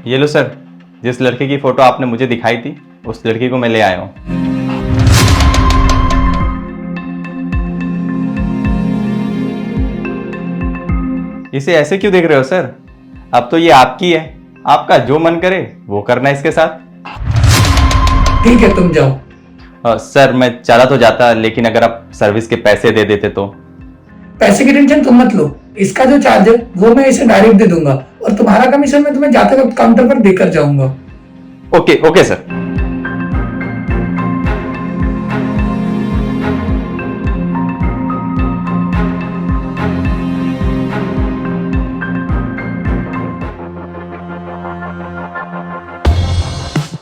ये लो सर, जिस लड़के की फोटो आपने मुझे दिखाई थी उस लड़की को मैं ले आया हूँ। इसे ऐसे क्यों देख रहे हो सर? अब तो ये आपकी है, आपका जो मन करे वो करना इसके साथ। ठीक है, तुम जाओ। सर मैं चला तो जाता, लेकिन अगर आप सर्विस के पैसे दे देते तो। पैसे की टेंशन तुम मत लो, इसका जो चार्ज है वो मैं इसे डायरेक्ट दे दूंगा और तुम्हारा कमीशन मैं तुम्हें जाते वक्त काउंटर पर देकर जाऊंगा। Okay okay sir.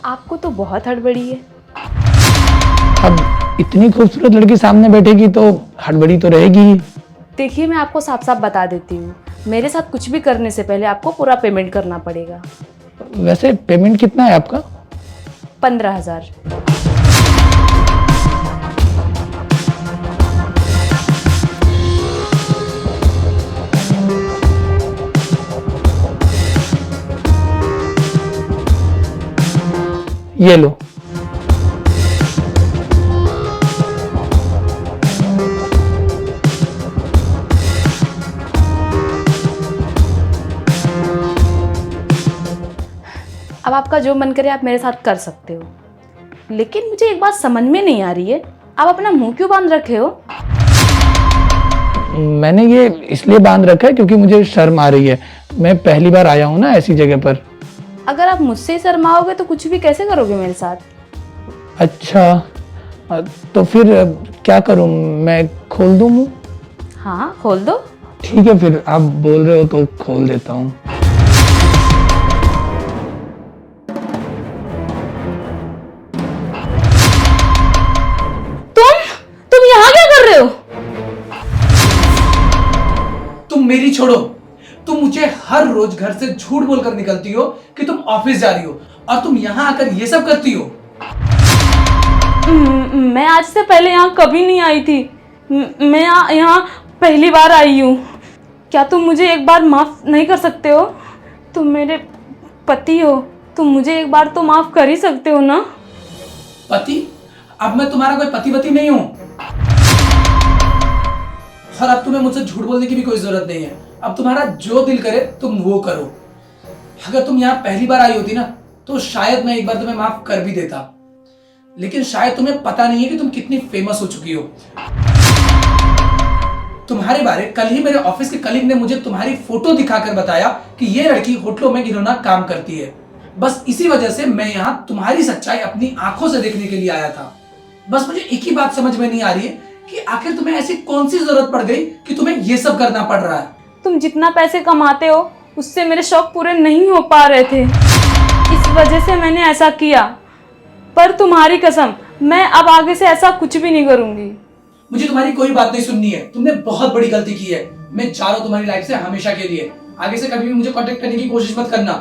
आपको तो बहुत हड़बड़ी है। अब इतनी खूबसूरत लड़की सामने बैठेगी तो हड़बड़ी तो रहेगी ही। देखिए, मैं आपको साफ साफ बता देती हूँ, मेरे साथ कुछ भी करने से पहले आपको पूरा पेमेंट करना पड़ेगा। वैसे पेमेंट कितना है आपका? 15,000। ये लो। अब आपका जो मन करे आप मेरे साथ कर सकते हो, लेकिन मुझे एक बात समझ में नहीं आ रही है, आप अपना मुंह क्यों बांध रखे हो? मैंने ये इसलिए बांध रखा है क्योंकि मुझे शर्म आ रही है। मैं पहली बार आया हूँ ना ऐसी जगह पर। अगर आप मुझसे ही शर्माओगे तो कुछ भी कैसे करोगे मेरे साथ? अच्छा, तो फिर क्या करूँ, मैं खोल दूँ मुंह? हाँ, खोल दो। ठीक है, फिर आप बोल रहे हो तो खोल देता हूँ। तुम यहाँ क्या कर रहे हो? तुम मेरी छोड़ो, तुम मुझे हर रोज घर से झूठ बोलकर निकलती हो कि तुम ऑफिस जा रही हो और तुम यहाँ आकर ये सब करती हो। मैं आज से पहले यहाँ कभी नहीं आई थी। मैं यहाँ पहली बार आई हूँ। क्या तुम मुझे एक बार माफ नहीं कर सकते हो? तुम मेरे पति हो, तुम मुझे एक बार तो माफ कर ही सकते हो ना? पति? अब मैं तुम्हारा कोई पति वति नहीं हूं और अब तुम्हें मुझसे झूठ बोलने की भी कोई जरूरत नहीं है। अब तुम्हारा जो दिल करे तुम वो करो। अगर तुम यहाँ पहली बार आई होती ना तो शायद मैं एक बार तुम्हें माफ कर भी देता, लेकिन शायद तुम्हें पता नहीं है कि तुम कितनी फेमस हो चुकी हो। तुम्हारे बारे कल ही मेरे ऑफिस के कलीग ने मुझे तुम्हारी फोटो दिखाकर बताया कि ये लड़की होटलों में घिनौना काम करती है। बस इसी वजह से मैं यहाँ तुम्हारी सच्चाई अपनी आंखों से देखने के लिए आया था। बस मुझे एक ही बात समझ में नहीं आ रही है कि आखिर तुम्हें ऐसी कौन सी जरूरत पड़ गई कि तुम्हें ये सब करना पड़ रहा है। तुम जितना पैसे कमाते हो उससे मेरे शौक पूरे नहीं हो पा रहे थे, इस वजह से मैंने ऐसा किया। पर तुम्हारी कसम, मैं अब आगे से ऐसा कुछ भी नहीं करूंगी। मुझे तुम्हारी कोई बात नहीं सुननी है, तुमने बहुत बड़ी गलती की है। मैं जा रहा हूं तुम्हारी लाइफ से हमेशा के लिए। आगे से कभी भी मुझे कांटेक्ट करने की कोशिश मत करना।